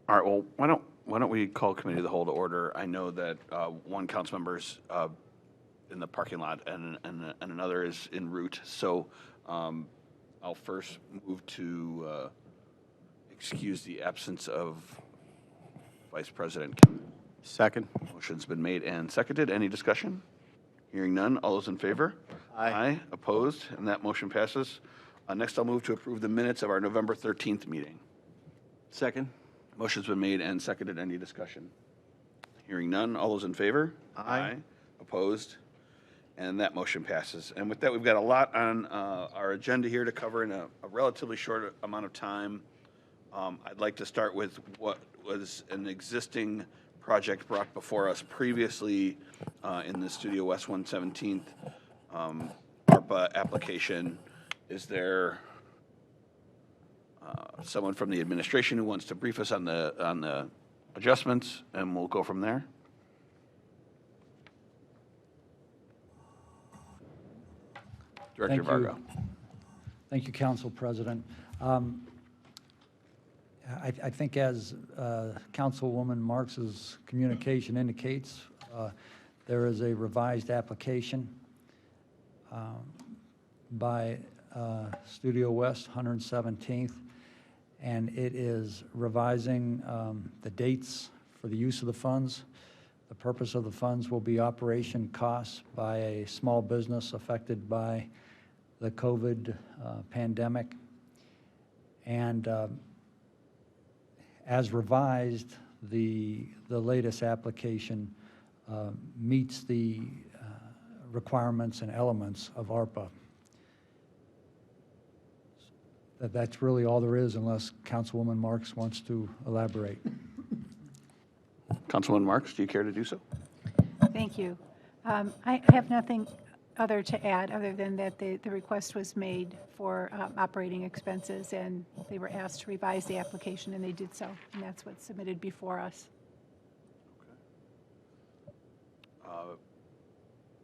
All right, well, why don't we call committee of the whole to order? I know that one council member's in the parking lot and another is en route. So I'll first move to excuse the absence of Vice President Kim. Second. Motion's been made and seconded. Any discussion? Hearing none. All those in favor? Aye. Opposed? And that motion passes. Next, I'll move to approve the minutes of our November 13th meeting. Second. Motion's been made and seconded. Any discussion? Hearing none. All those in favor? Aye. Opposed? And that motion passes. And with that, we've got a lot on our agenda here to cover in a relatively short amount of time. I'd like to start with what was an existing project brought before us previously in the Studio West 117th ARPA application. Is there someone from the administration who wants to brief us on the adjustments, and we'll go from there? Director Vargo. Thank you, Council President. I think as Councilwoman Marks's communication indicates, there is a revised application by Studio West 117th, and it is revising the dates for the use of the funds. The purpose of the funds will be operation costs by a small business affected by the COVID pandemic. And as revised, the latest application meets the requirements and elements of ARPA. That's really all there is, unless Councilwoman Marks wants to elaborate. Councilwoman Marks, do you care to do so? Thank you. I have nothing other to add, other than that the request was made for operating expenses, and they were asked to revise the application, and they did so, and that's what's submitted before us.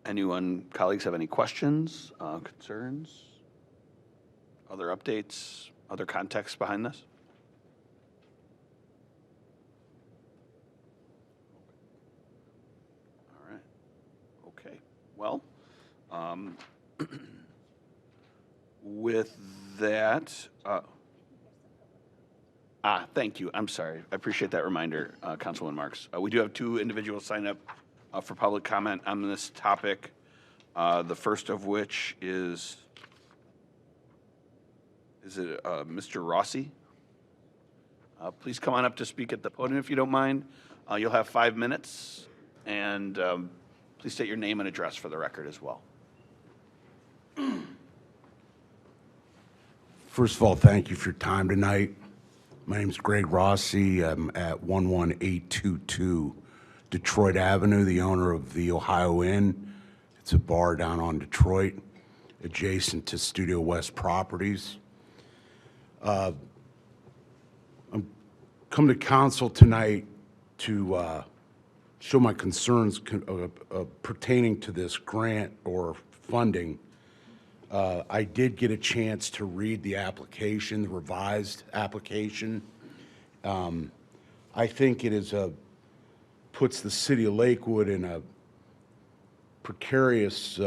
Anyone, colleagues, have any questions, concerns, other updates, other context behind this? All right. Okay. Well, with that, thank you. I'm sorry. I appreciate that reminder, Councilwoman Marks. We do have two individuals sign up for public comment on this topic. The first of which is it Mr. Rossi? Please come on up to speak at the podium if you don't mind. You'll have 5 minutes, and please state your name and address for the record as well. First of all, thank you for your time tonight. My name is Greg Rossi. I'm at 11822 Detroit Avenue, the owner of the Ohio Inn. It's a bar down on Detroit, adjacent to Studio West Properties. I'm coming to council tonight to show my concerns pertaining to this grant or funding. I did get a chance to read the application, the revised application. I think it is puts the city of Lakewood in a precarious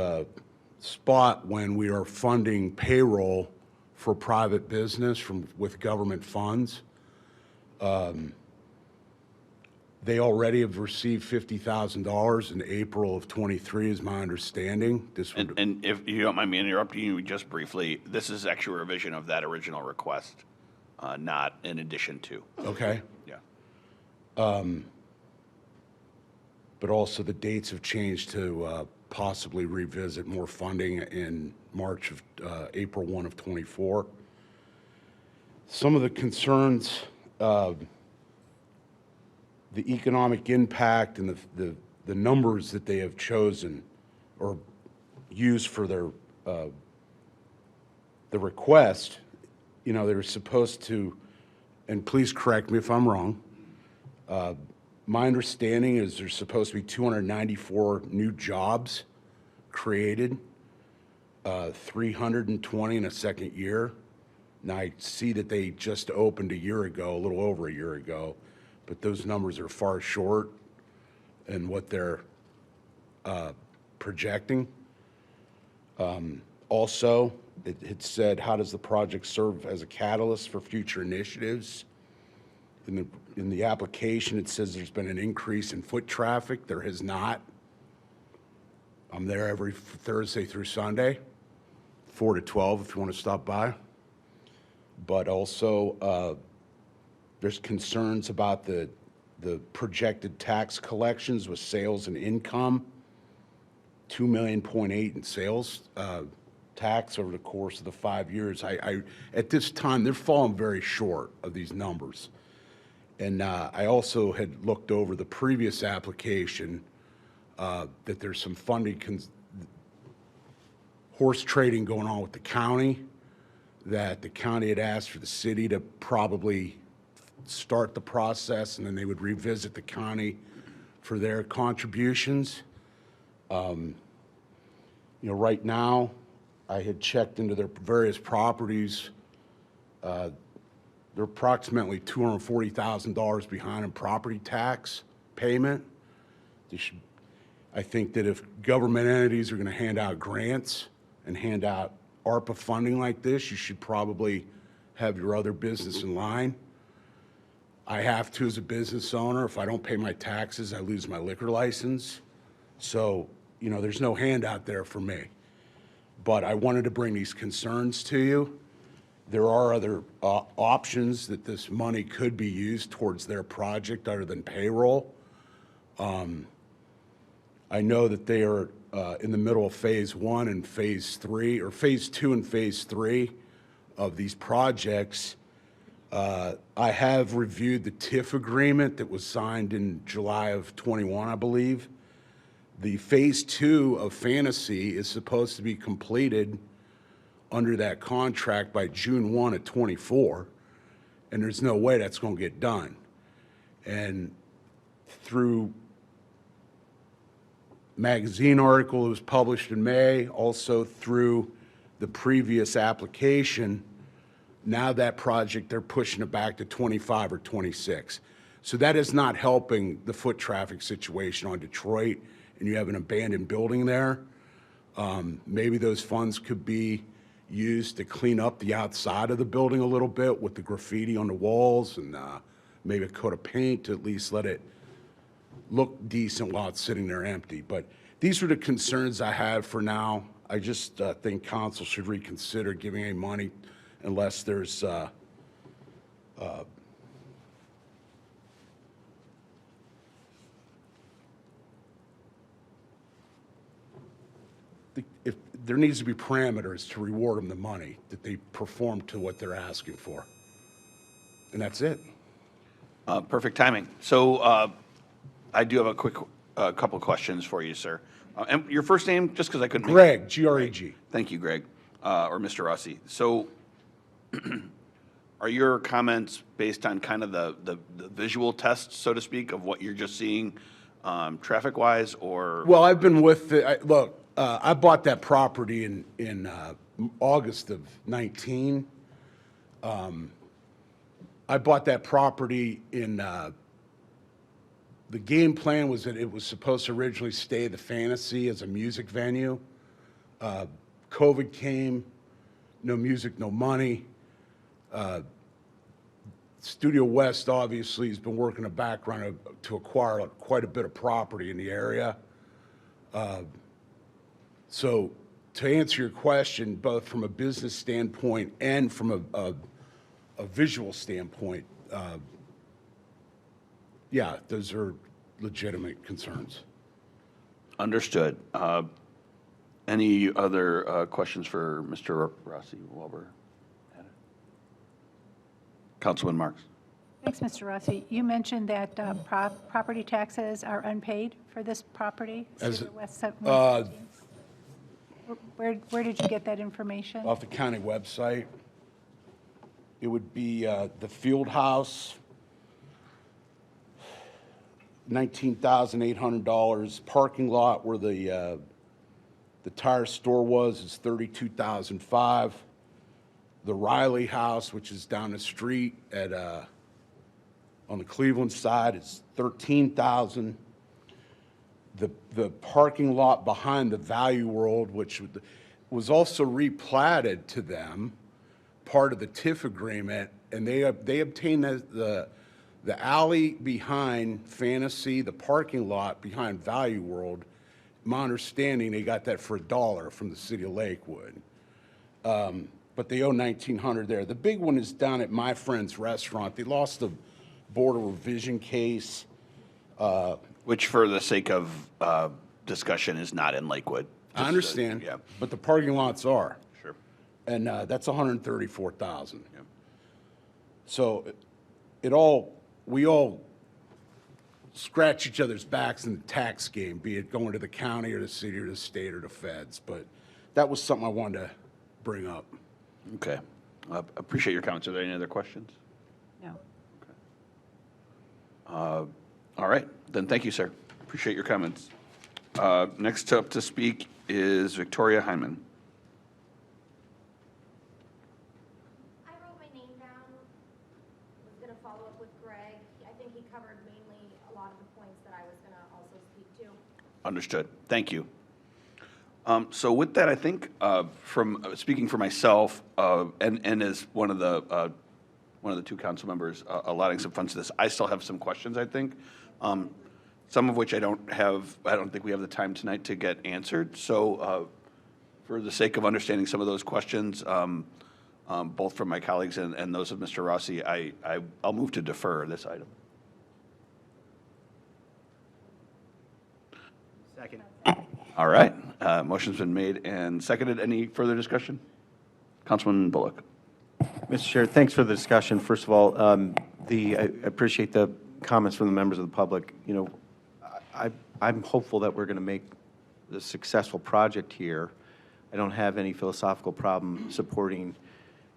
spot when we are funding payroll for private business with government funds. They already have received $50,000 in April of '23, is my understanding. And if you don't mind me interrupting you just briefly, this is actually a revision of that original request, not in addition to. Okay. Yeah. But also the dates have changed to possibly revisit more funding in April 1 of '24. Some of the concerns, the economic impact and the numbers that they have chosen or used for their the request, they were supposed to, and please correct me if I'm wrong, my understanding is there's supposed to be 294 new jobs created, 320 in a second year. Now I see that they just opened a year ago, a little over a year ago. but those numbers are far short in what they're projecting. Also, it said, how does the project serve as a catalyst for future initiatives? In the application, it says there's been an increase in foot traffic. There has not. I'm there every Thursday through Sunday, 4 to 12 if you want to stop by. But also, there's concerns about the projected tax collections with sales and income, $2.8 million in sales tax over the course of the 5 years. At this time, they're falling very short of these numbers. And I also had looked over the previous application that there's some funding horse trading going on with the county, that the county had asked for the city to probably start the process, and then they would revisit the county for their contributions. Right now, I had checked into their various properties. They're approximately $240,000 behind in property tax payment. I think that if government entities are going to hand out grants and hand out ARPA funding like this, you should probably have your other business in line. I have to as a business owner. If I don't pay my taxes, I lose my liquor license. So, there's no handout there for me. But I wanted to bring these concerns to you. There are other options that this money could be used towards their project other than payroll. I know that they are in the middle of phase 1 and phase 3, or phase 2 and phase 3 of these projects. I have reviewed the TIF agreement that was signed in July of 21, I believe. The phase 2 of Fantasy is supposed to be completed under that contract by June 1 of 24, and there's no way that's going to get done. And through magazine article that was published in May, also through the previous application, now that project, they're pushing it back to 25 or 26. So that is not helping the foot traffic situation on Detroit, and you have an abandoned building there. Maybe those funds could be used to clean up the outside of the building a little bit with the graffiti on the walls, and maybe a coat of paint to at least let it look decent while it's sitting there empty. But these are the concerns I have for now. I just think council should reconsider giving any money unless there's if there needs to be parameters to reward them the money that they perform to what they're asking for. And that's it. Perfect timing. So I do have a quick couple questions for you, sir. And your first name, just because I couldn't. Greg, G-R-E-G. Thank you, Greg, or Mr. Rossi. So are your comments based on kind of the visual test, so to speak, of what you're just seeing traffic-wise, or? Well, I've been with look, I bought that property in August of 19. I bought that property in, the game plan was that it was supposed to originally stay the Fantasy as a music venue. COVID came, no music, no money. Studio West obviously has been working a background to acquire quite a bit of property in the area. So to answer your question, both from a business standpoint and from a visual standpoint, yeah, those are legitimate concerns. Understood. Any other questions for Mr. Rossi, Wilbur? Councilman Marks. Thanks, Mr. Rossi. You mentioned that property taxes are unpaid for this property? Studio West 117. Where did you get that information? Off the county website. It would be the field house, $19,800. Parking lot where the tire store was is $32,500. The Riley house, which is down the street at On the Cleveland side, it's 13,000. The parking lot behind the Value World, which was also replatted to them, part of the TIF agreement, and they obtained the alley behind Fantasy, the parking lot behind Value World. My understanding, they got that for $1 from the city of Lakewood. But they owe $1,900 there. The big one is down at My Friend's Restaurant. They lost the Board of Revision case. Which, for the sake of discussion, is not in Lakewood. I understand, Yeah, but the parking lots are. sure. And that's 134,000. Yeah. So we all scratch each other's backs in the tax game, be it going to the county or the city or the state or the feds. But that was something I wanted to bring up. Okay. Appreciate your comments. Are there any other questions? No. All right, then thank you, sir. Appreciate your comments. Next up to speak is Victoria Hyman. I wrote my name down, was going to follow up with Greg. I think he covered mainly a lot of the points that I was going to also speak to. Understood. Thank you. So with that, I think from speaking for myself and as one of the two council members allotting some funds to this, I still have some questions, I think. Some of which I don't think we have the time tonight to get answered. So for the sake of understanding some of those questions, both from my colleagues and those of Mr. Rossi, I'll move to defer this item. Second. All right. Motion's been made and seconded. Any further discussion? Councilman Bullock. Mr. Chair, thanks for the discussion. First of all, I appreciate the comments from the members of the public. You know, I'm hopeful that we're going to make a successful project here. I don't have any philosophical problem supporting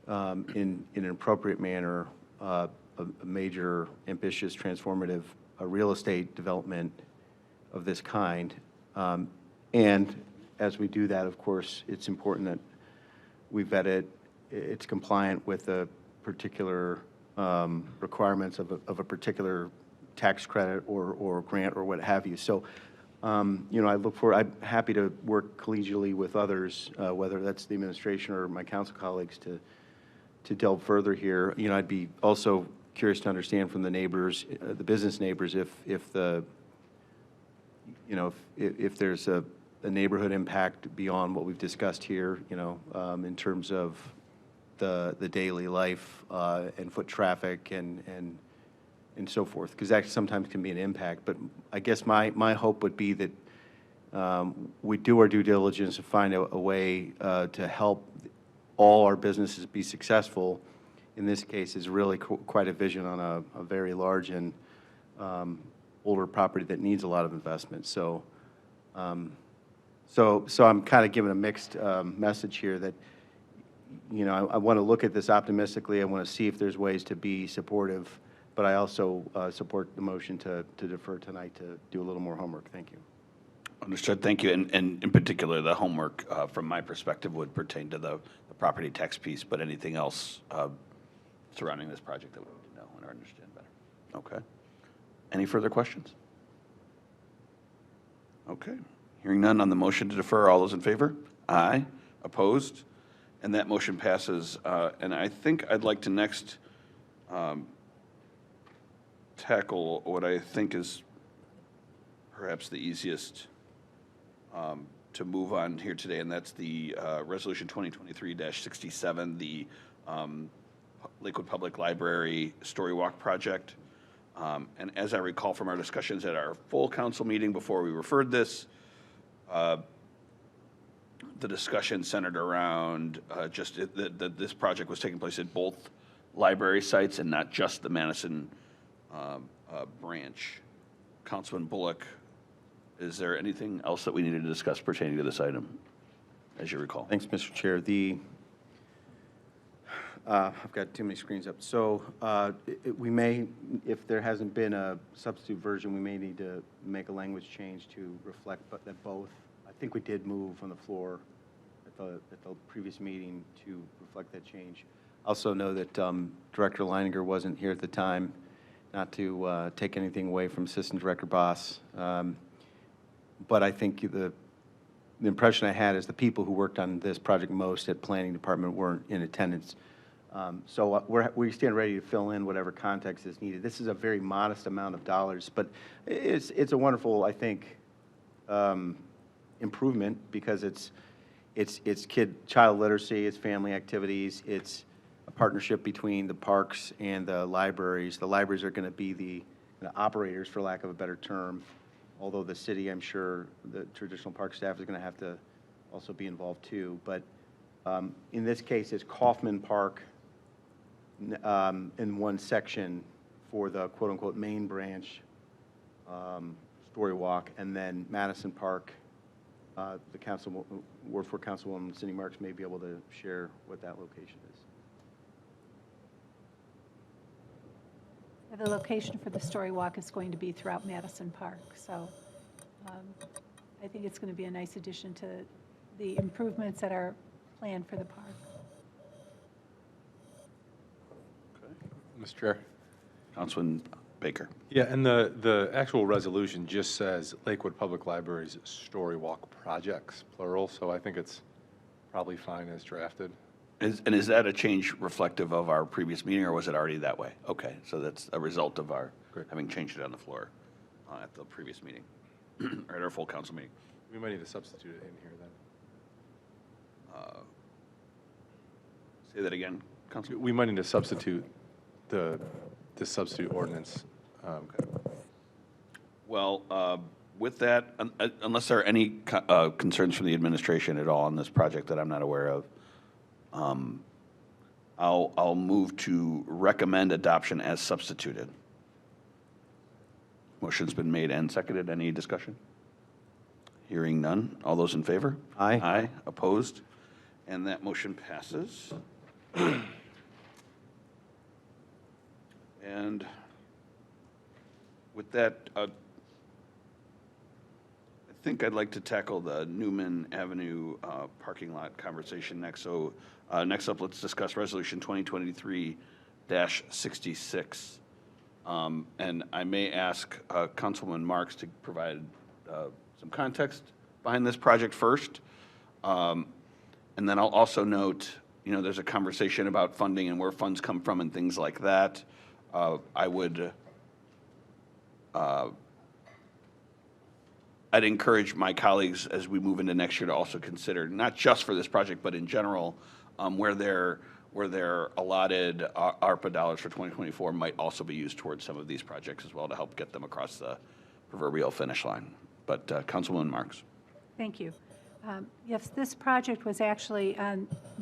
in an appropriate manner a major, ambitious, transformative real estate development of this kind. And as we do that, of course, it's important that we vet it. It's compliant with the particular requirements of a particular tax credit or grant or what have you. So, you know, I'm happy to work collegially with others, whether that's the administration or my council colleagues, to delve further here. You know, I'd be also curious to understand from the neighbors, the business neighbors, if there's a neighborhood impact beyond what we've discussed here, you know, in terms of the daily life and foot traffic and so forth, because that sometimes can be an impact. But I guess my hope would be that we do our due diligence to find a way to help all our businesses be successful. In this case, is really quite a vision on a very large and older property that needs a lot of investment. So, so I'm kind of giving a mixed message here that, you know, I want to look at this optimistically. I want to see if there's ways to be supportive, but I also support the motion to defer tonight to do a little more homework. Thank you. Understood. Thank you. And in particular, the homework, from my perspective, would pertain to the property tax piece, but anything else surrounding this project that we need to know and understand better. Okay. Any further questions? Okay. Hearing none on the motion to defer, all those in favor? Aye. Opposed? And that motion passes. And I think I'd like to next tackle what I think is perhaps the easiest to move on here today, and that's the Resolution 2023-67, the Lakewood Public Library Story Walk Project. And as I recall from our discussions at our full council meeting before we referred this, the discussion centered around just that this project was taking place at both library sites and not just the Madison branch. Councilman Bullock, is there anything else that we needed to discuss pertaining to this item, as you recall? Thanks, Mr. Chair. I've got too many screens up. So we may, if there hasn't been a substitute version, we may need to make a language change to reflect that both. I think we did move on the floor at the previous meeting to reflect that change. Also know that Director Leininger wasn't here at the time. not to take anything away from Assistant Director Boss. But I think the impression I had is the people who worked on this project most at Planning Department weren't in attendance. So we stand ready to fill in whatever context is needed. This is a very modest amount of dollars, but it's a wonderful, I think, improvement because it's child literacy, it's family activities, it's a partnership between the parks and the libraries. The libraries are going to be the operators, for lack of a better term, although the city, I'm sure, the traditional park staff is going to have to also be involved too. But in this case, it's Kaufman Park in one section for the quote-unquote main branch story walk, and then Madison Park. The Ward 4 Councilwoman Cindy Marks may be able to share what that location is. The location for the story walk is going to be throughout Madison Park, so I think it's going to be a nice addition to the improvements that are planned for the park. Mr. Chair. Councilman Baker. Yeah, and the actual resolution just says Lakewood Public Library's Story Walk projects, plural, so I think it's probably fine as drafted. Is that a change reflective of our previous meeting, or was it already that way? Okay, so that's a result of our Great. having changed it on the floor at the previous meeting, or at our full council meeting. We might need to substitute it in here then. Say that again, Councilman? We might need to substitute the substitute ordinance. Well, with that, unless there are any concerns from the administration at all on this project that I'm not aware of, I'll move to recommend adoption as substituted. Motion's been made and seconded. Any discussion? Hearing none. All those in favor? Aye. Aye. Opposed? And that motion passes. And with that, I think I'd like to tackle the Newman Avenue parking lot conversation next. So next up, let's discuss Resolution 2023-66. And I may ask Councilman Marks to provide some context behind this project first. And then I'll also note, there's a conversation about funding and where funds come from and things like that. I'd encourage my colleagues as we move into next year to also consider, not just for this project, but in general, where their allotted ARPA dollars for 2024 might also be used towards some of these projects as well to help get them across the proverbial finish line. But Councilwoman Marks. Thank you. Yes, this project was actually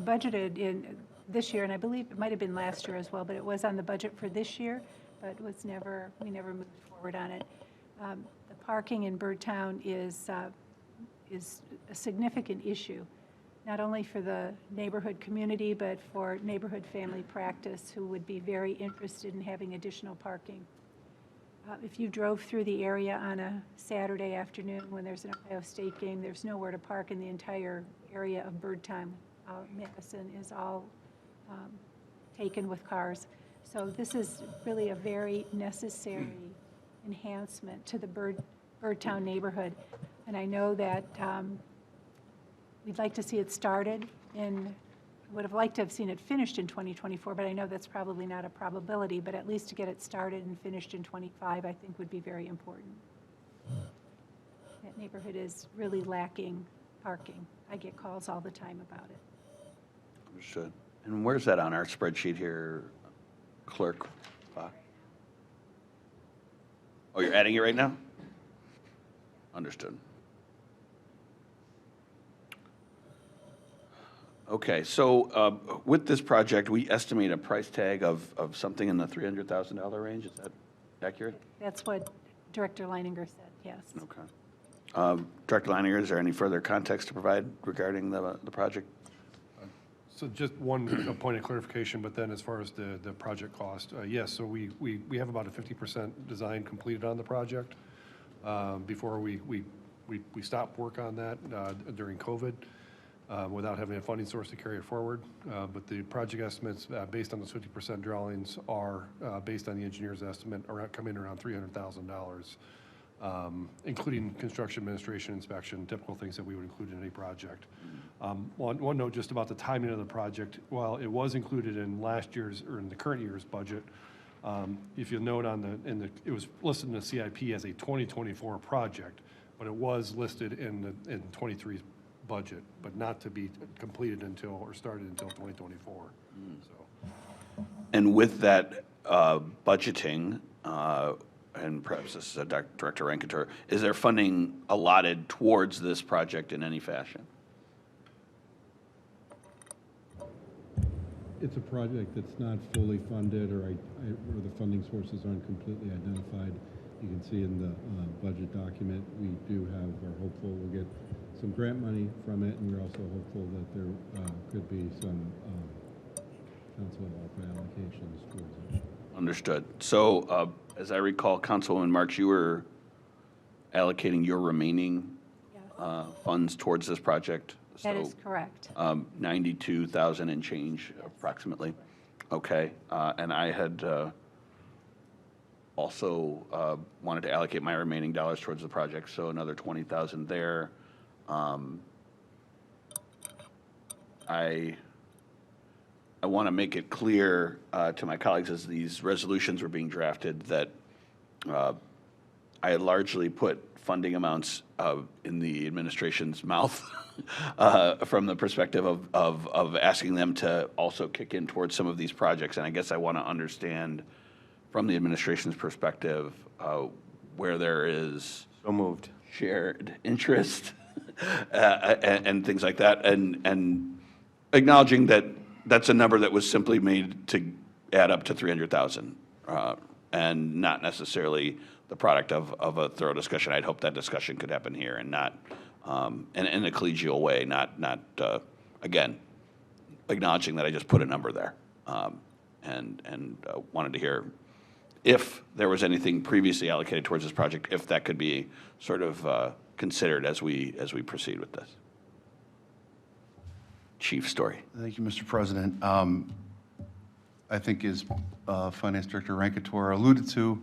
budgeted in this year, and I believe it might have been last year as well, but it was on the budget for this year, but we never moved forward on it. The parking in Birdtown is a significant issue, not only for the neighborhood community, but for neighborhood family practice who would be very interested in having additional parking. If you drove through the area on a Saturday afternoon when there's an Ohio State game, there's nowhere to park in the entire area of Birdtown. Madison is all taken with cars. So this is really a very necessary enhancement to the Birdtown neighborhood. And I know that we'd like to see it started would have liked to have seen it finished in 2024, but I know that's probably not a probability, but at least to get it started and finished in 25, I think would be very important. That neighborhood is really lacking parking. I get calls all the time about it. Understood. And where's that on our spreadsheet here, Clerk? Oh, you're adding it right now? Understood. Okay, so with this project, we estimate a price tag of something in the $300,000 range. Is that accurate? That's what Director Leininger said, yes. Okay. Director Leininger, is there any further context to provide regarding the project? So just one point of clarification, but then as far as the project cost, yes, so we have about a 50% design completed on the project. Before we stopped work on that during COVID. without having a funding source to carry it forward. But the project estimates, based on those 50% drawings, are based on the engineer's estimate, come in around $300,000, including construction administration, inspection, typical things that we would include in any project. One note just about the timing of the project. While it was included in last year's, or in the current year's budget, if you'll note it was listed in the CIP as a 2024 project, but it was listed in 23's budget, but not to be completed until, or started until 2024. So. And with that budgeting, and perhaps this is Director Rankator, is there funding allotted towards this project in any fashion? It's a project that's not fully funded, or the funding sources aren't completely identified. You can see in the budget document, we are hopeful we'll get some grant money from it, and we're also hopeful that there could be some council allocations towards it. Understood. So, as I recall, Councilwoman Marks, you were allocating your remaining funds towards this project? That is correct. 92,000 and change approximately. Okay. And I had also wanted to allocate my remaining dollars towards the project, so another 20,000 there. I want to make it clear to my colleagues as these resolutions were being drafted that I had largely put funding amounts in the administration's mouth from the perspective of asking them to also kick in towards some of these projects. And I guess I want to understand from the administration's perspective where there is So moved. shared interest and things like that, and acknowledging that that's a number that was simply made to add up to 300,000 and not necessarily the product of a thorough discussion. I'd hope that discussion could happen here and not in a collegial way, not again, acknowledging that I just put a number there and wanted to hear if there was anything previously allocated towards this project, if that could be sort of considered as we proceed with this. Chief Story. Thank you, Mr. President. I think as Finance Director Rankator alluded to,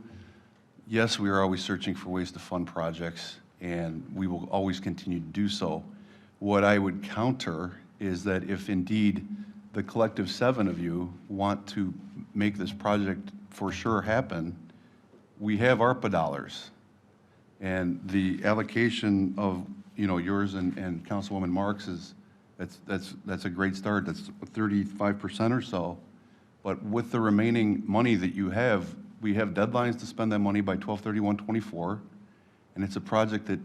yes, we are always searching for ways to fund projects, and we will always continue to do so. What I would counter is that if indeed the collective 7 of you want to make this project for sure happen, we have ARPA dollars. And the allocation of, yours and Councilwoman Marks is, that's a great start. That's 35% or so. But with the remaining money that you have, we have deadlines to spend that money by 12/31/24. And it's a project that,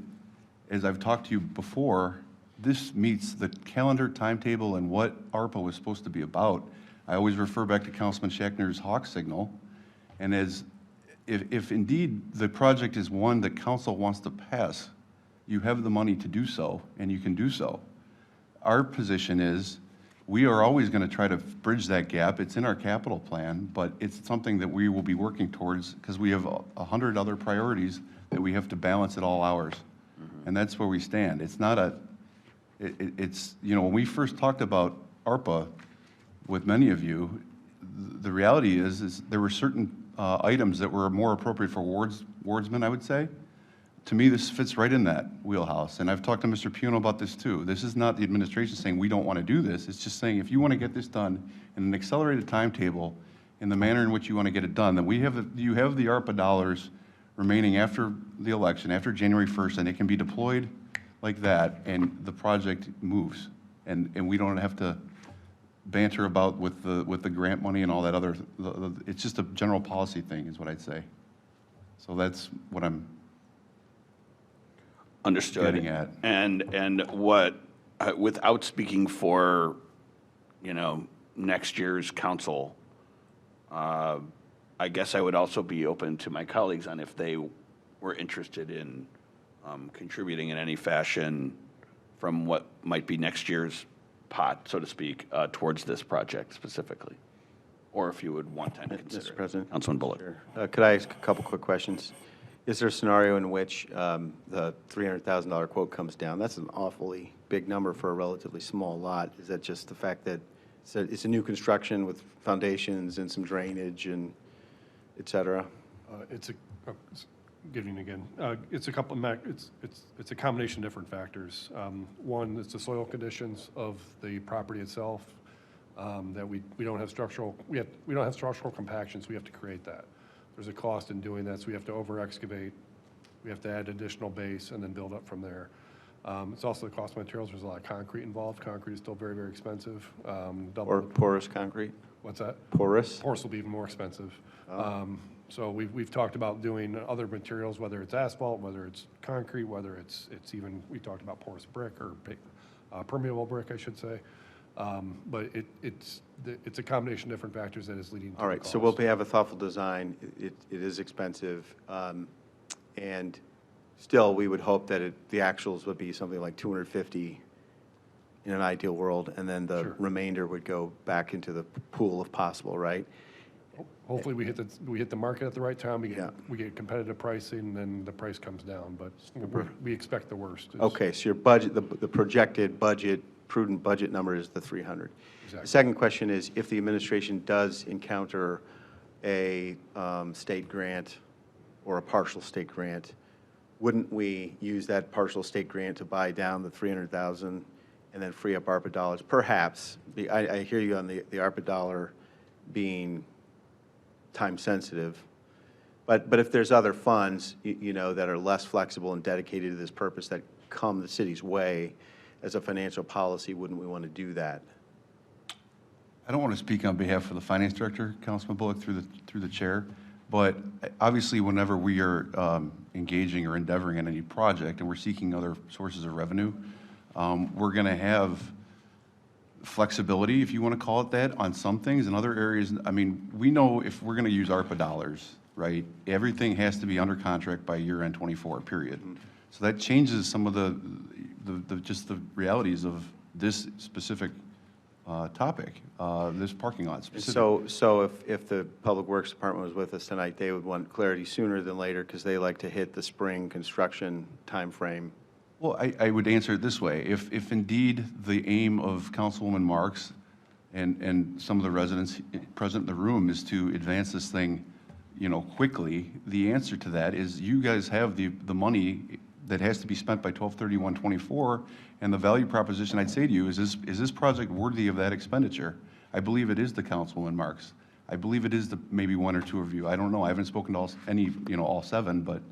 as I've talked to you before, this meets the calendar timetable and what ARPA was supposed to be about. I always refer back to Councilman Schachner's Hawk signal. And if indeed the project is one that council wants to pass, you have the money to do so, and you can do so. Our position is, we are always going to try to bridge that gap. It's in our capital plan, but it's something that we will be working towards because we have 100 other priorities that we have to balance at all hours. And that's where we stand. It's not when we first talked about ARPA with many of you, the reality is there were certain items that were more appropriate for wardsmen, I would say. To me, this fits right in that wheelhouse. And I've talked to Mr. Puno about this too. This is not the administration saying we don't want to do this. It's just saying if you want to get this done in an accelerated timetable in the manner in which you want to get it done, then you have the ARPA dollars remaining after the election, after January 1st, and it can be deployed like that, and the project moves. And we don't have to banter about with the grant money and all that other, it's just a general policy thing is what I'd say. So that's what I'm Understood. getting at. And what, without speaking for, next year's council, I guess I would also be open to my colleagues on if they were interested in contributing in any fashion from what might be next year's pot, so to speak, towards this project specifically, or if you would want time to consider. Mr. President? Councilman Bullock. Sure. Could I ask a couple quick questions? Is there a scenario in which the $300,000 quote comes down? That's an awfully big number for a relatively small lot? Is that just the fact that it's a new construction with foundations and some drainage and et cetera? It's a, good evening again. It's a couple, it's a combination of different factors. One, it's the soil conditions of the property itself, that we don't have structural, we don't have structural compaction, so we have to create that. There's a cost in doing that, so we have to over-excavate, we have to add additional base and then build up from there. It's also the cost of materials. There's a lot of concrete involved. Concrete is still very, very expensive. Or porous concrete? What's that? Porous? Porous will be even more expensive. So we've talked about doing other materials, whether it's asphalt, whether it's concrete, whether it's even, we talked about porous brick or permeable brick, I should say. But it's a combination of different factors that is leading to All the right, so cost. we'll have a thoughtful design. It is expensive. And still, we would hope that the actuals would be something like 250 in an ideal world, and then the Sure. remainder would go back into the pool if possible, right? Hopefully, we hit the market at the right time. Yeah. We get competitive pricing, and then the price comes down. But we expect the worst. Okay, so your budget, the projected budget, prudent budget number is the 300. Exactly. The second question is, if the administration does encounter a state grant or a partial state grant, wouldn't we use that partial state grant to buy down the 300,000 and then free up ARPA dollars? Perhaps. I hear you on the ARPA dollar being time-sensitive. But if there's other funds, you know, that are less flexible and dedicated to this purpose that come the city's way as a financial policy, wouldn't we want to do that? I don't want to speak on behalf of the finance director, Councilman Bullock, through the chair, but obviously, whenever we are engaging or endeavoring in any project and we're seeking other sources of revenue, we're going to have flexibility, if you want to call it that, on some things. In other areas, I mean, we know if we're going to use ARPA dollars, right, everything has to be under contract by year-end '24, period. So that changes some of just the realities of this specific topic, this parking lot specifically. So if the Public Works Department was with us tonight, they would want clarity sooner than later because they like to hit the spring construction timeframe. Well, I would answer it this way. If indeed the aim of Councilwoman Marks and some of the residents present in the room is to advance this thing, you know, quickly, the answer to that is you guys have the money that has to be spent by 12/31/24, and the value proposition I'd say to you is this project worthy of that expenditure? I believe it is the Councilwoman Marks. I believe it is the maybe one or two of you. I don't know. I haven't spoken to all seven, but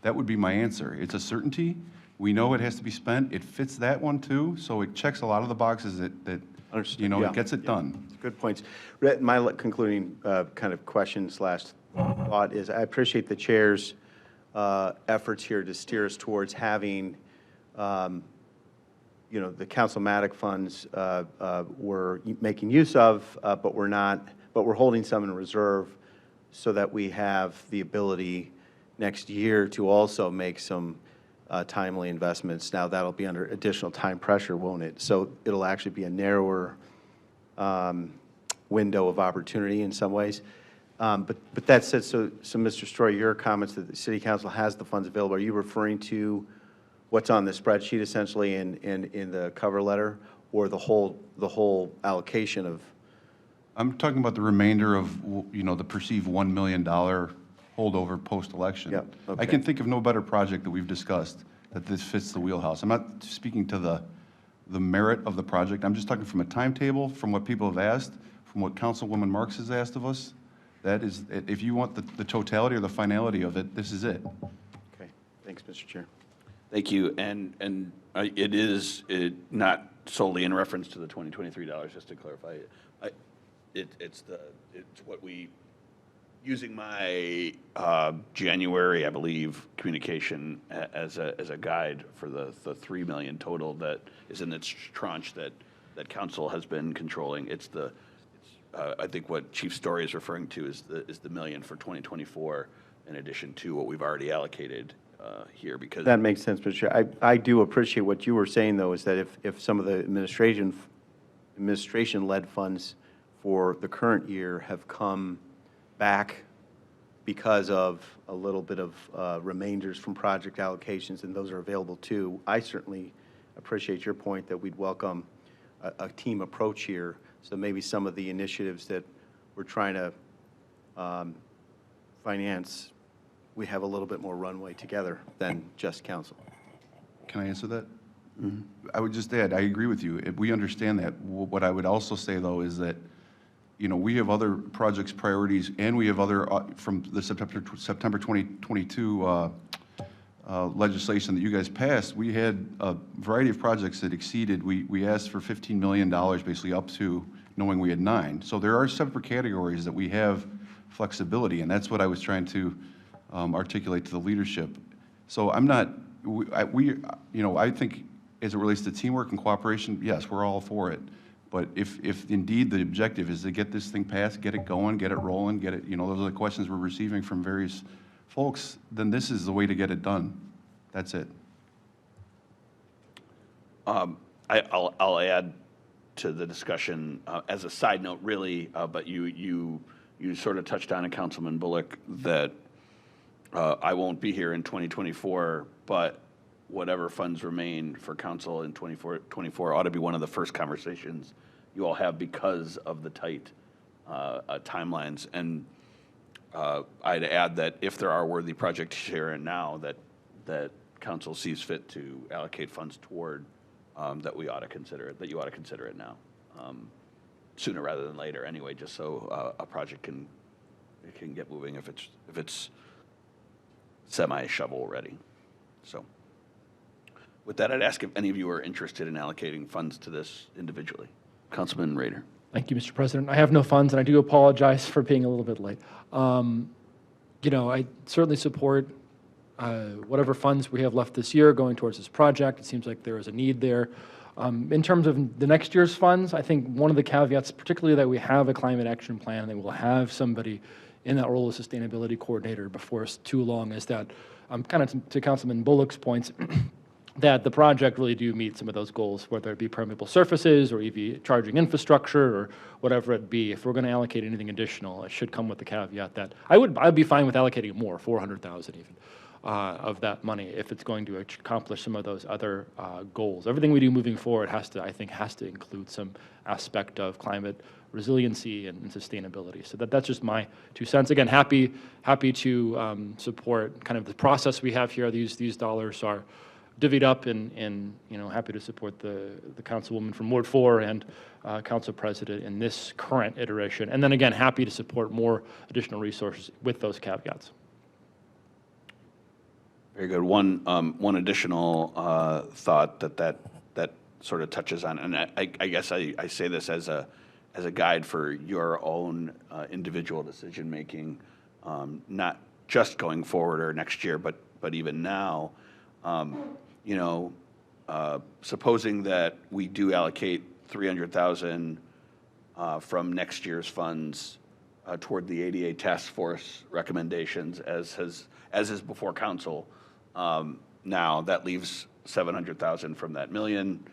that would be my answer. It's a certainty. We know it has to be spent. It fits that one too, so it checks a lot of the boxes that Understood. you know, Yeah. it gets it done. Good points. My concluding kind of question/thought is I appreciate the chair's efforts here to steer us towards having, you know, the councilmatic funds we're making use of, but we're holding some in reserve so that we have the ability next year to also make some timely investments. Now, that'll be under additional time pressure, won't it? So it'll actually be a narrower window of opportunity in some ways. But that said, so Mr. Stroy, your comments that the city council has the funds available, are you referring to what's on the spreadsheet essentially in the cover letter, or the whole allocation of? I'm talking about the remainder of, you know, the perceived $1 million holdover post-election. Yep, okay. I can think of no better project that we've discussed that this fits the wheelhouse. I'm not speaking to the merit of the project. I'm just talking from a timetable, from what people have asked, from what Councilwoman Marks has asked of us. That is, if you want the totality or the finality of it, this is it. Okay, thanks, Mr. Chair. Thank you, and it is not solely in reference to the 2023 dollars, just to clarify. It's what we, using my January, I believe, communication as a guide for the 3 million total that is in its tranche that council has been controlling. I think what Chief Story is referring to is the million for 2024, in addition to what we've already allocated here, because That makes sense, Mr. Chair. I do appreciate what you were saying, though, is that if some of the administration-led funds for the current year have come back because of a little bit of remainders from project allocations, and those are available too, I certainly appreciate your point that we'd welcome a team approach here, so maybe some of the initiatives that we're trying to finance, we have a little bit more runway together than just council. Can I answer that? I would just add, I agree with you. If we understand that. What I would also say, though, is that, you know, we have other projects priorities, and we have other, from the September 2022 legislation that you guys passed, we had a variety of projects that exceeded, we asked for $15 million, basically up to, knowing we had 9. So there are separate categories that we have flexibility, and that's what I was trying to articulate to the leadership. So I'm not, you know, I think as it relates to teamwork and cooperation, yes, we're all for it. But if indeed the objective is to get this thing passed, get it going, get it rolling, get it, you know, those are the questions we're receiving from various folks, then this is the way to get it done. That's it. I'll add to the discussion as a side note, really, but you sort of touched on it, Councilman Bullock, that I won't be here in 2024, but whatever funds remain for council in 24 ought to be one of the first conversations you all have because of the tight timelines. And I'd add that if there are worthy projects here and now that council sees fit to allocate funds toward, that we ought to consider it, that you ought to consider it now, sooner rather than later anyway, just so a project can get moving if it's semi-shovel ready. So with that, I'd ask if any of you are interested in allocating funds to this individually. Councilman Rader. Thank you, Mr. President. I have no funds, and I do apologize for being a little bit late. You know, I certainly support whatever funds we have left this year going towards this project. It seems like there is a need there. In terms of the next year's funds, I think one of the caveats, particularly that we have a climate action plan, and that we'll have somebody in that role of sustainability coordinator before us too long, is that, kind of to Councilman Bullock's points, that the project really do meet some of those goals, whether it be permeable surfaces or EV charging infrastructure or whatever it be. If we're going to allocate anything additional, it should come with the caveat that I'd be fine with allocating more, 400,000 even, of that money if it's going to accomplish some of those other goals. Everything we do moving forward has to include some aspect of climate resiliency and sustainability. So that's just my 2 cents. Again, happy to support kind of the process we have here. These dollars are divvied up, and you know, happy to support the councilwoman from Ward 4 and council president in this current iteration. And then again, happy to support more additional resources with those caveats. Very good. One additional thought that sort of touches on, and I guess I say this as a guide for your own individual decision making, not just going forward or next year, but even now. You know, supposing that we do allocate 300,000 from next year's funds toward the ADA task force recommendations, as is before council. Now that leaves 700,000 from that million.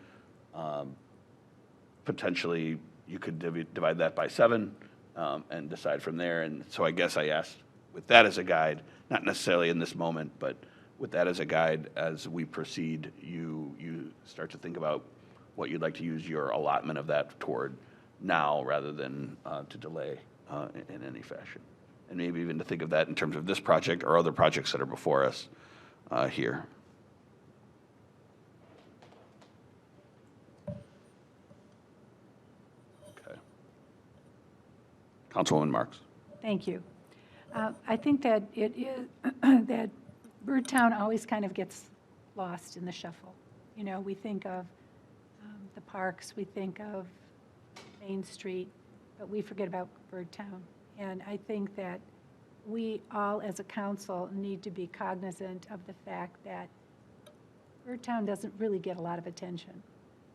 Potentially, you could divide that by 7 and decide from there. And so I guess I asked, with that as a guide, not necessarily in this moment, but with that as a guide, as we proceed, you start to think about what you'd like to use your allotment of that toward now rather than to delay in any fashion. And maybe even to think of that in terms of this project or other projects that are before us here. Okay. Councilwoman Marks. Thank you. I think that it is, that Birdtown always kind of gets lost in the shuffle. You know, we think of the parks, we think of Main Street, but we forget about Birdtown. And I think that we all as a council need to be cognizant of the fact that Birdtown doesn't really get a lot of attention.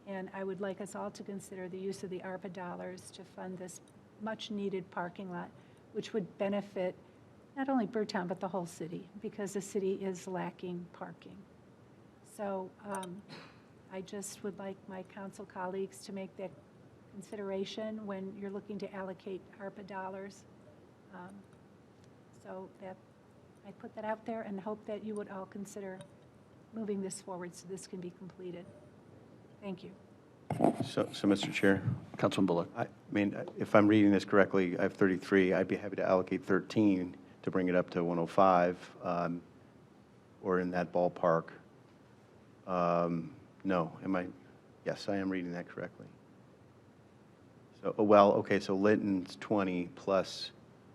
And I would like us all to consider the use of the ARPA dollars to fund this much-needed parking lot, which would benefit not only Birdtown, but the whole city, because the city is lacking parking. So I just would like my council colleagues to make that consideration when you're looking to allocate ARPA dollars. So that I put that out there and hope that you would all consider moving this forward so this can be completed. Thank you. So, Mr. Chair, Councilman Bullock. I mean, if I'm reading this correctly, I have 33. I'd be happy to allocate 13 to bring it up to 105, or in that ballpark. No, am I? Yes, I am reading that correctly. So, well, okay, so Litton's 20 plus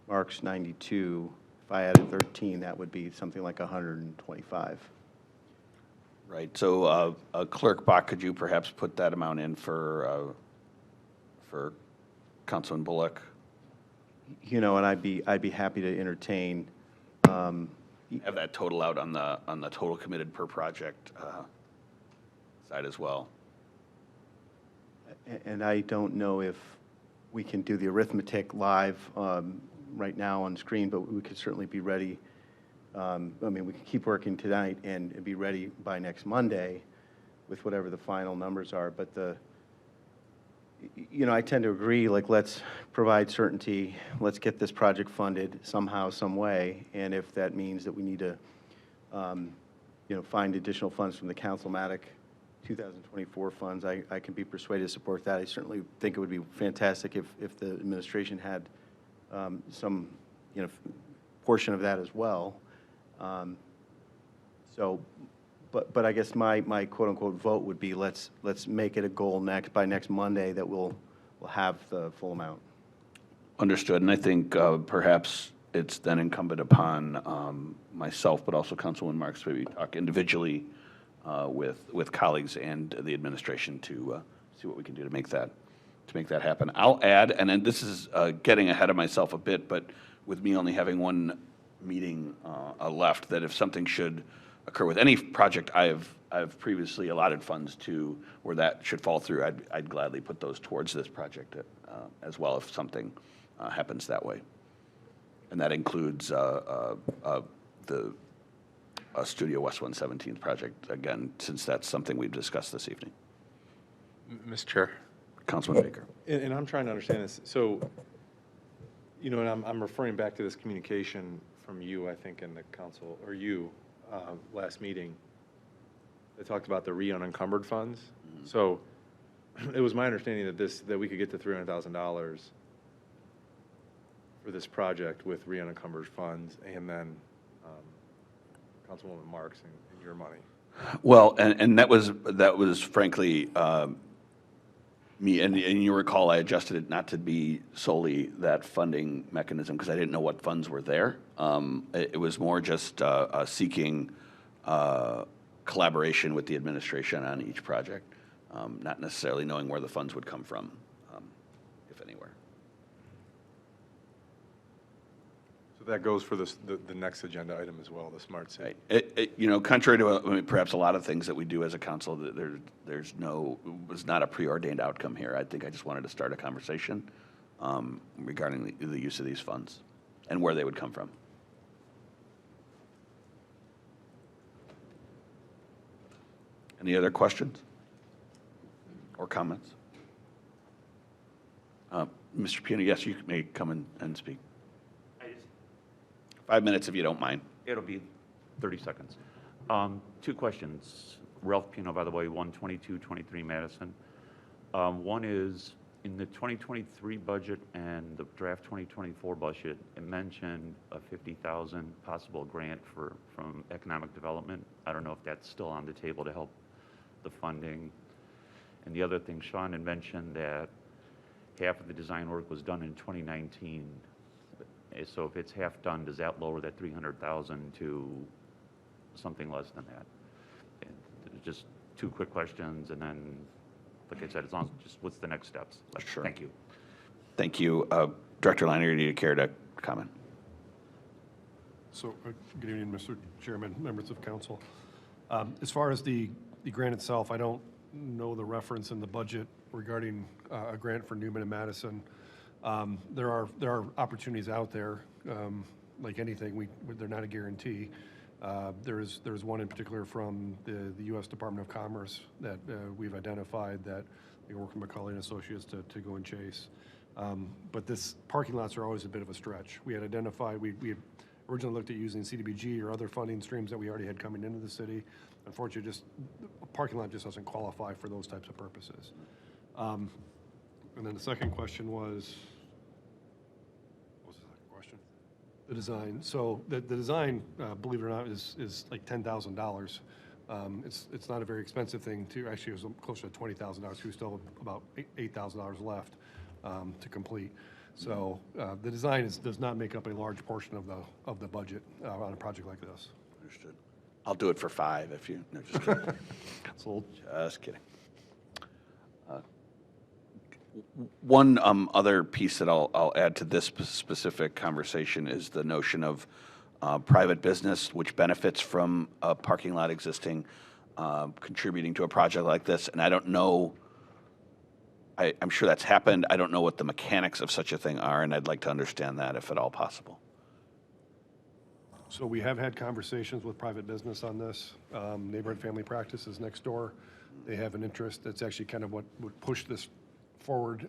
Mark's 92. If I added 13, that would be something like 125. Right, so Clerk Bach, could you perhaps put that amount in for Councilman Bullock? You know, and I'd be happy to entertain. Have that total out on the total committed per project side as well. And I don't know if we can do the arithmetic live right now on screen, but we could certainly be ready. I mean, we can keep working tonight and be ready by next Monday with whatever the final numbers are. But you know, I tend to agree, like, let's provide certainty. Let's get this project funded somehow, some way. And if that means that we need to, you know, find additional funds from the Council-matic 2024 funds, I can be persuaded to support that. I certainly think it would be fantastic if the administration had some, you know, portion of that as well. So, but I guess my quote-unquote vote would be let's make it a goal by next Monday that we'll have the full amount. Understood, and I think perhaps it's then incumbent upon myself, but also Councilman Marks, to maybe talk individually with colleagues and the administration to see what we can do to make that happen. I'll add, and then this is getting ahead of myself a bit, but with me only having one meeting left, that if something should occur with any project I've previously allotted funds to where that should fall through, I'd gladly put those towards this project as well if something happens that way. And that includes the Studio West 117th project, again, since that's something we've discussed this evening. Mr. Chair. Councilman Baker. And I'm trying to understand this. So, you know, and I'm referring back to this communication from you, I think, in the council, or you, last meeting, that talked about the re-unencumbered funds. Mm-hmm. So it was my understanding that we could get to $300,000 for this project with re-unencumbered funds, and then Councilwoman Marks and your money. Well, and that was frankly me, and you recall I adjusted it not to be solely that funding mechanism because I didn't know what funds were there. It was more just seeking collaboration with the administration on each project, not necessarily knowing where the funds would come from, if anywhere. So that goes for the next agenda item as well, the Smart City. Right. You know, contrary to perhaps a lot of things that we do as a council, was not a preordained outcome here. I think I just wanted to start a conversation regarding the use of these funds and where they would come from. Any other questions or comments? Mr. Puna, yes, you may come and speak. 5 minutes if you don't mind. It'll be 30 seconds. 2 questions. Ralph Pino, by the way, 12223 Madison. One is, in the 2023 budget and the draft 2024 budget, it mentioned a $50,000 possible grant from economic development. I don't know if that's still on the table to help the funding. And the other thing, Sean had mentioned that half of the design work was done in 2019. So if it's half done, does that lower that 300,000 to something less than that? And just 2 quick questions, and then, like I said, as long as just what's the next steps? Sure. Thank you. Thank you. Director Liner, do you care to comment? So, good evening, Mr. Chairman, members of council. As far as the grant itself, I don't know the reference in the budget regarding a grant for Newman and Madison. There are opportunities out there. Like anything, they're not a guarantee. There's one in particular from the U.S. Department of Commerce that we've identified that we work with McCauley and Associates to go and chase. But this parking lots are always a bit of a stretch. We had identified, we had originally looked at using CDBG or other funding streams that we already had coming into the city. Unfortunately, a parking lot just doesn't qualify for those types of purposes. And then the second question was, what was the second question? The design. So the design, believe it or not, is like $10,000. It's not a very expensive thing to, actually it was closer to $20,000. We still have about $8,000 left to complete. So the design does not make up a large portion of the budget on a project like this. Understood. I'll do it for 5 if you, no, just kidding. Sold. Just kidding. One other piece that I'll add to this specific conversation is the notion of private business, which benefits from a parking lot existing, contributing to a project like this. And I don't know, I'm sure that's happened. I don't know what the mechanics of such a thing are, and I'd like to understand that if at all possible. So we have had conversations with private business on this. Neighborhood Family Practices next door, they have an interest. That's actually kind of what would push this forward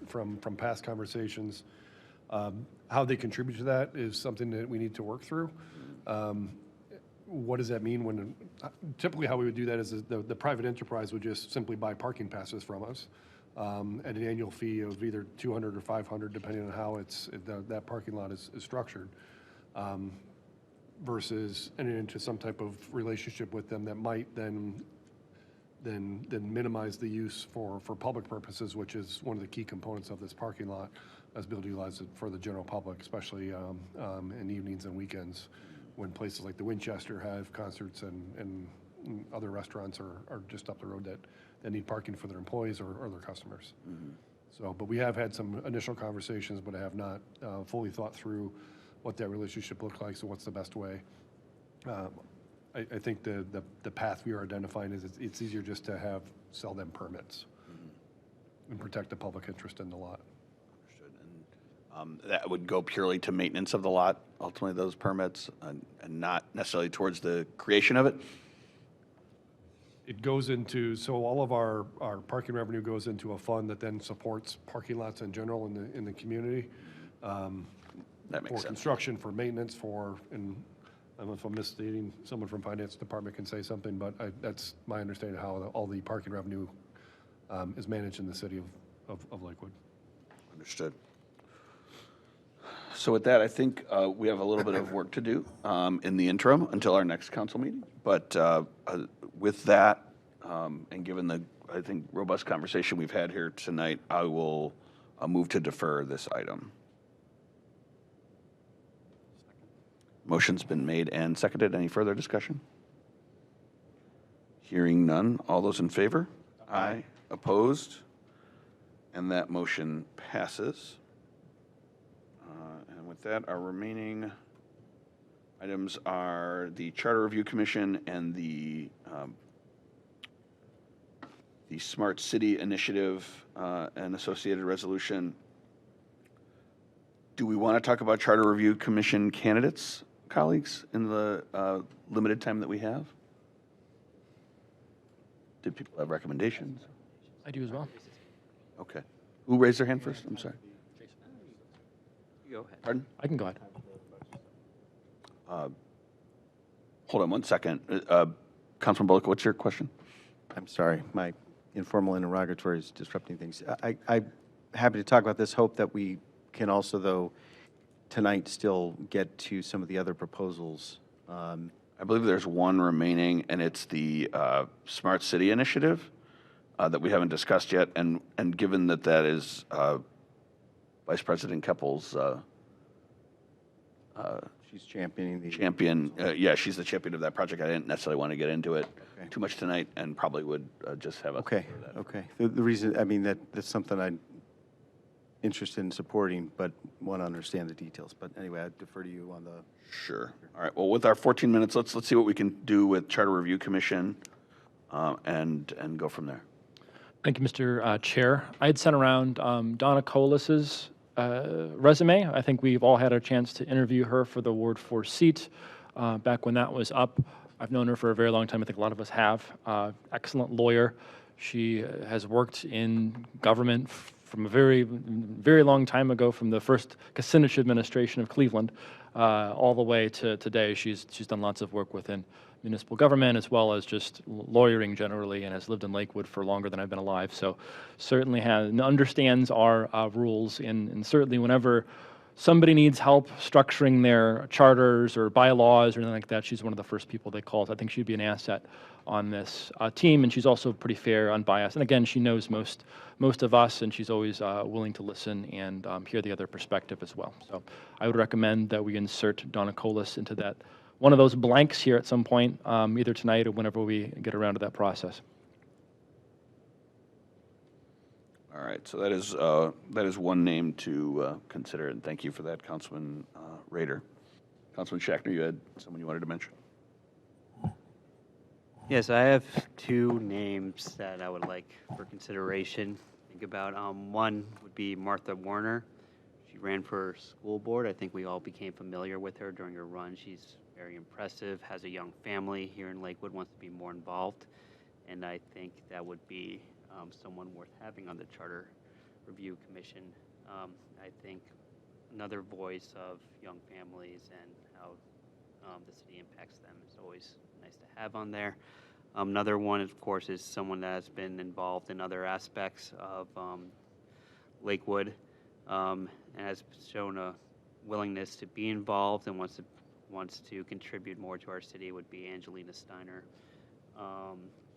from past conversations. How they contribute to that is something that we need to work through. What does that mean when, typically how we would do that is the private enterprise would just simply buy parking passes from us at an annual fee of either $200 or $500, depending on how that parking lot is structured. Versus entering into some type of relationship with them that might then minimize the use for public purposes, which is one of the key components of this parking lot, as being able to utilize it for the general public, especially in evenings and weekends, when places like the Winchester have concerts and other restaurants are just up the road that need parking for their employees or their customers. Mm-hmm. So, but we have had some initial conversations, but I have not fully thought through what that relationship looks like, so what's the best way. I think the path we are identifying is it's easier just to sell them permits and protect the public interest in the lot. Understood. And that would go purely to maintenance of the lot, ultimately those permits, and not necessarily towards the creation of it? It goes into, so all of our parking revenue goes into a fund that then supports parking lots in general in the community. That makes for sense. Construction, for maintenance, and I don't know if I'm misstating, someone from Finance Department can say something, but that's my understanding of how all the parking revenue is managed in the city of Lakewood. Understood. So with that, I think we have a little bit of work to do in the interim until our next council meeting. But with that, and given the, I think, robust conversation we've had here tonight, I will move to defer this item. Motion's been made and seconded. Any further discussion? Hearing none. All those in favor? Aye. Opposed? And that motion passes. And with that, our remaining items are the Charter Review Commission and the Smart City Initiative and associated resolution. Do we want to talk about Charter Review Commission candidates, colleagues, in the limited time that we have? Did people have recommendations? I do as well. Okay. Who raised their hand first? I'm sorry. Go ahead. Pardon? I can go ahead. Hold on one second. Councilman Bullock, what's your question? I'm sorry, my informal interrogatory is disrupting things. I'm happy to talk about this. Hope that we can also, though, tonight still get to some of the other proposals. I believe there's one remaining, and it's the Smart City Initiative that we haven't discussed yet. And given that that is Vice President Keppel's She's championing the... champion, yeah, she's the champion of that project. I didn't necessarily want to get into it too much tonight, and probably would just have a... Okay, okay. The reason, I mean, that's something I'm interested in supporting, but want to understand the details. But anyway, I defer to you on the... Sure. All right. Well, with our 14 minutes, let's see what we can do with Charter Review Commission, and go from there. Thank you, Mr. Chair. I had sent around Donna Colas's resume. I think we've all had a chance to interview her for the Ward 4 seat back when that was up. I've known her for a very long time. I think a lot of us have. Excellent lawyer. She has worked in government from a very, very long time ago, from the first Kucinich administration of Cleveland. all the way to today. She's done lots of work within municipal government as well as just lawyering generally, and has lived in Lakewood for longer than I've been alive. So certainly understands our rules, and certainly whenever somebody needs help structuring their charters or bylaws or anything like that, she's one of the first people they call. So I think she'd be an asset on this team, and she's also pretty fair, unbiased. And again, she knows most of us, and she's always willing to listen and hear the other perspective as well. So I would recommend that we insert Donna Colas into that one of those blanks here at some point, either tonight or whenever we get around to that process. All right, so that is one name to consider, and thank you for that, Councilman Rader. Councilman Shackner, you had someone you wanted to mention? Yes, I have two names that I would like for consideration. Think about one would be Martha Warner. She ran for school board. I think we all became familiar with her during her run. She's very impressive, has a young family here in Lakewood, wants to be more involved, and I think that would be someone worth having on the Charter Review Commission. I think another voice of young families and how the city impacts them is always nice to have on there. Another one, of course, is someone that has been involved in other aspects of Lakewood and has shown a willingness to be involved and wants to contribute more to our city would be Angelina Steiner.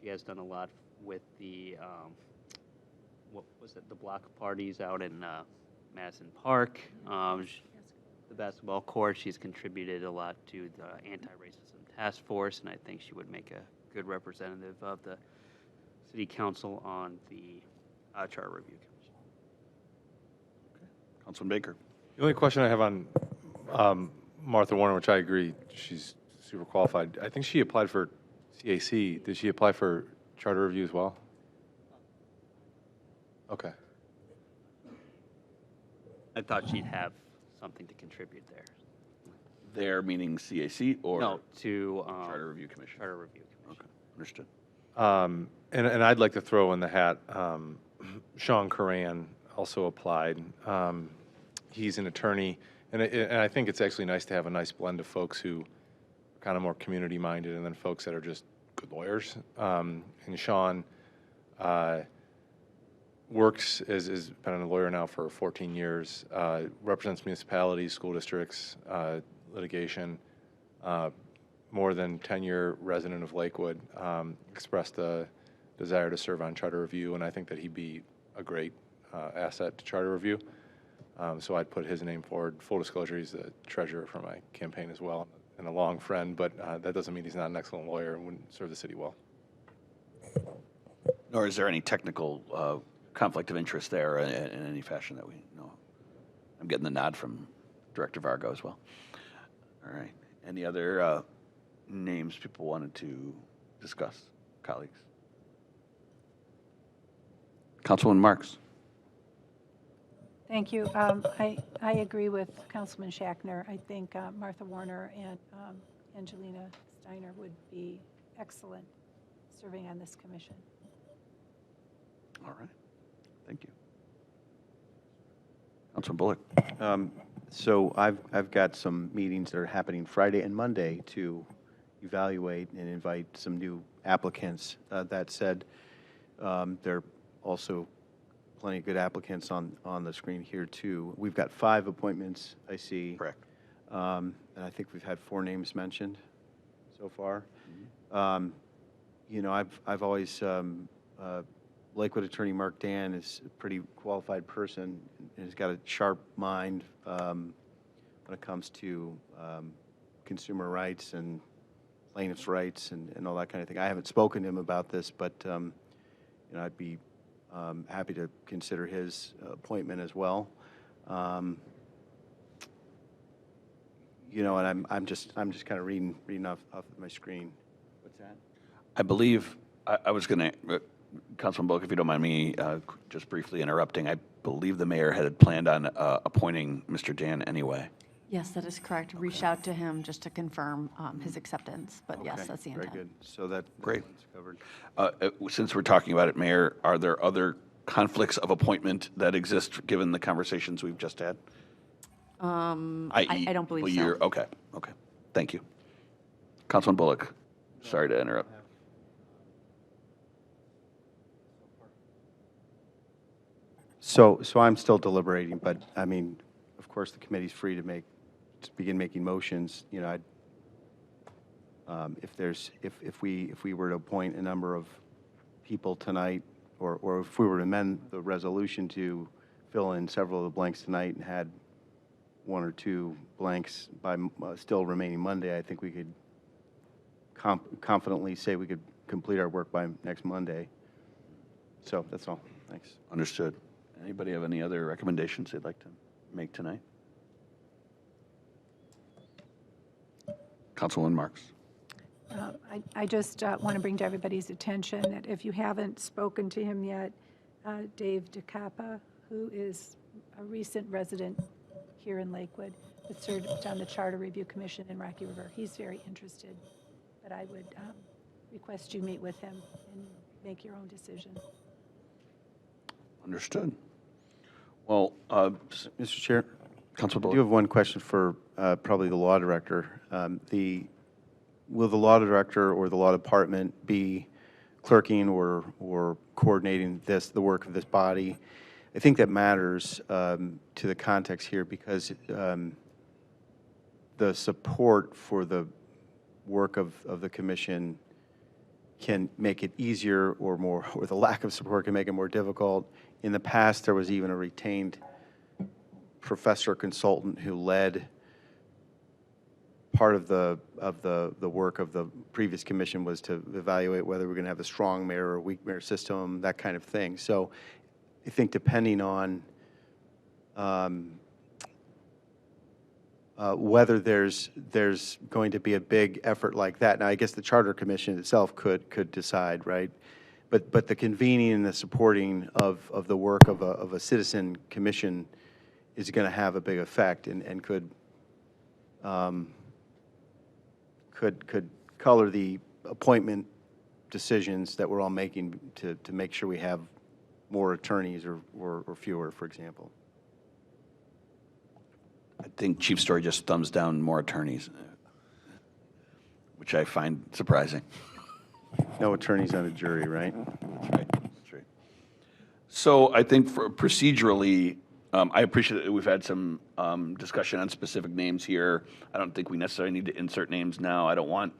She has done a lot with the what was it, the block parties out in Madison Park, the basketball court. She's contributed a lot to the anti-racism task force, and I think she would make a good representative of the city council on the Charter Review Commission. Councilman Baker. The only question I have on Martha Warner, which I agree, she's super qualified. I think she applied for CAC. Did she apply for Charter Review as well? Okay. I thought she'd have something to contribute there. There meaning CAC or? No, to Charter Review Commission. Charter Review Commission. Okay, understood. And I'd like to throw in the hat, Sean Coran also applied. He's an attorney, and I think it's actually nice to have a nice blend of folks who are kind of more community-minded and then folks that are just good lawyers. And Sean works has been a lawyer now for 14 years, represents municipalities, school districts, litigation, more than 10-year resident of Lakewood, expressed a desire to serve on Charter Review, and I think that he'd be a great asset to Charter Review. So I'd put his name forward. Full disclosure, he's the treasurer for my campaign as well, and a long friend, but that doesn't mean he's not an excellent lawyer and wouldn't serve the city well. Nor is there any technical conflict of interest there in any fashion that we know. I'm getting the nod from Director Vargo as well. All right. Any other names people wanted to discuss, colleagues? Councilwoman Marks. Thank you. I agree with Councilman Shackner. I think Martha Warner and Angelina Steiner would be excellent serving on this commission. All right. Thank you. Councilman Bullock. So I've got some meetings that are happening Friday and Monday to evaluate and invite some new applicants. That said, there are also plenty of good applicants on the screen here too. We've got 5 appointments, I see. Correct. And I think we've had 4 names mentioned so far. You know, I've always Lakewood Attorney Mark Dan is a pretty qualified person and has got a sharp mind when it comes to consumer rights and plaintiffs' rights and all that kind of thing. I haven't spoken to him about this, but you know, I'd be happy to consider his appointment as well. You know, and I'm just kind of reading off my screen. What's that? I believe I was going to. Councilman Bullock, if you don't mind me just briefly interrupting, I believe the mayor had planned on appointing Mr. Dan anyway. Yes, that is correct. Reached out to him just to confirm his acceptance, but yes, Okay, that's the intent. very good. So that Great. one's covered. Since we're talking about it, Mayor, are there other conflicts of appointment that exist given the conversations we've just had? I don't believe well, so. you're- Okay, okay. Thank you. Councilman Bullock, sorry to interrupt. So I'm still deliberating, but, I mean, of course, the committee's free to begin making motions, you know, if we were to appoint a number of people tonight, or if we were to amend the resolution to fill in several of the blanks tonight and had one or two blanks by still remaining Monday, I think we could confidently say we could complete our work by next Monday. So that's all. Thanks. Understood. Anybody have any other recommendations they'd like to make tonight? Councilwoman Marks. I just want to bring to everybody's attention that if you haven't spoken to him yet, Dave DeCappa, who is a recent resident here in Lakewood, but served on the Charter Review Commission in Rocky River, he's very interested. But I would request you meet with him and make your own decision. Understood. Well, Mr. Chair? Councilman I Bullock. do have one question for probably the law director. Will the law director or the law department be clerking or coordinating the work of this body? I think that matters to the context here because the support for the work of the commission can make it easier or the lack of support can make it more difficult. In the past, there was even a retained professor consultant who led part of the work of the previous commission was to evaluate whether we're going to have a strong mayor or a weak mayor system, that kind of thing. So I think depending on whether there's going to be a big effort like that. Now, I guess the Charter Commission itself could decide, right? But the convening and the supporting of the work of a citizen commission is going to have a big effect and could color the appointment decisions that we're all making to make sure we have more attorneys or fewer, for example. I think Chief Story just thumbs down more attorneys, which I find surprising. No attorneys on a jury, right? That's right. That's right. So I think procedurally, I appreciate that we've had some discussion on specific names here. I don't think we necessarily need to insert names now. I don't want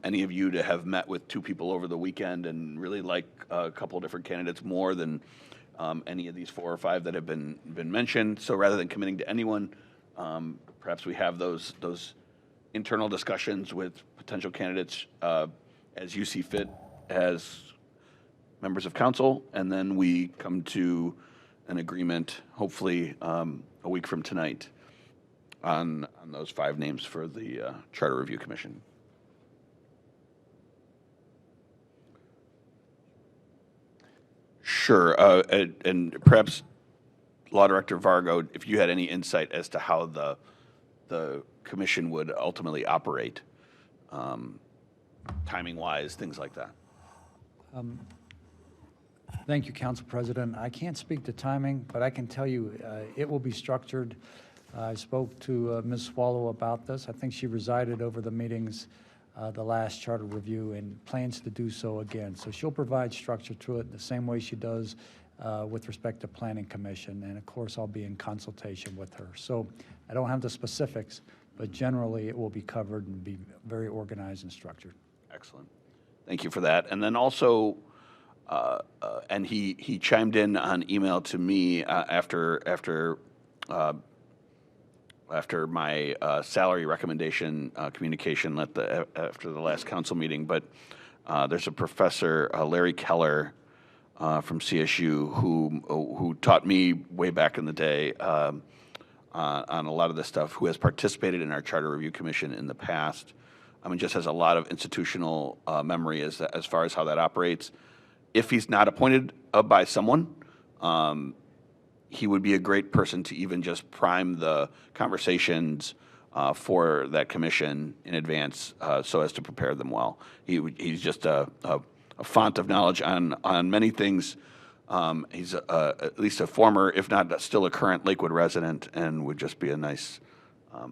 any of you to have met with two people over the weekend and really like a couple of different candidates more than any of these 4 or 5 that have been mentioned. So rather than committing to anyone, perhaps we have those internal discussions with potential candidates as you see fit as members of council, and then we come to an agreement, hopefully a week from tonight, on those 5 names for the Charter Review Commission. Sure, and perhaps Law Director Vargo, if you had any insight as to how the commission would ultimately operate, timing-wise, things like that. Thank you, Council President. I can't speak to timing, but I can tell you it will be structured. I spoke to Ms. Swallow about this. I think she resided over the meetings, the last charter review, and plans to do so again. So she'll provide structure to it the same way she does with respect to Planning Commission. And of course, I'll be in consultation with her. So I don't have the specifics, but generally it will be covered and be very organized and structured. Excellent. Thank you for that. And then also, and he chimed in on email to me after my salary recommendation communication after the last council meeting. But there's a professor, Larry Keller, from CSU, who taught me way back in the day on a lot of this stuff, who has participated in our Charter Review Commission in the past. I mean, just has a lot of institutional memory as far as how that operates. If he's not appointed by someone, he would be a great person to even just prime the conversations for that commission in advance so as to prepare them well. He's just a font of knowledge on many things He's at least a former, if not still a current Lakewood resident, and would just be a nice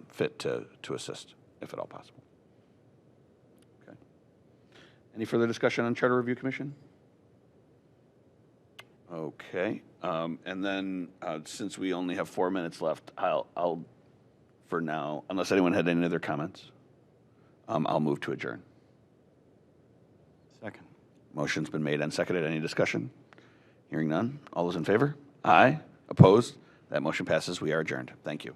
fit to assist, if at all possible. Okay. Any further discussion on Charter Review Commission? Okay, and then since we only have 4 minutes left, I'll, for now, unless anyone had any other comments, I'll move to adjourn. Second. Motion's been made and seconded. Any discussion? Hearing none. All those in favor? Aye. Opposed? That motion passes. We are adjourned. Thank you.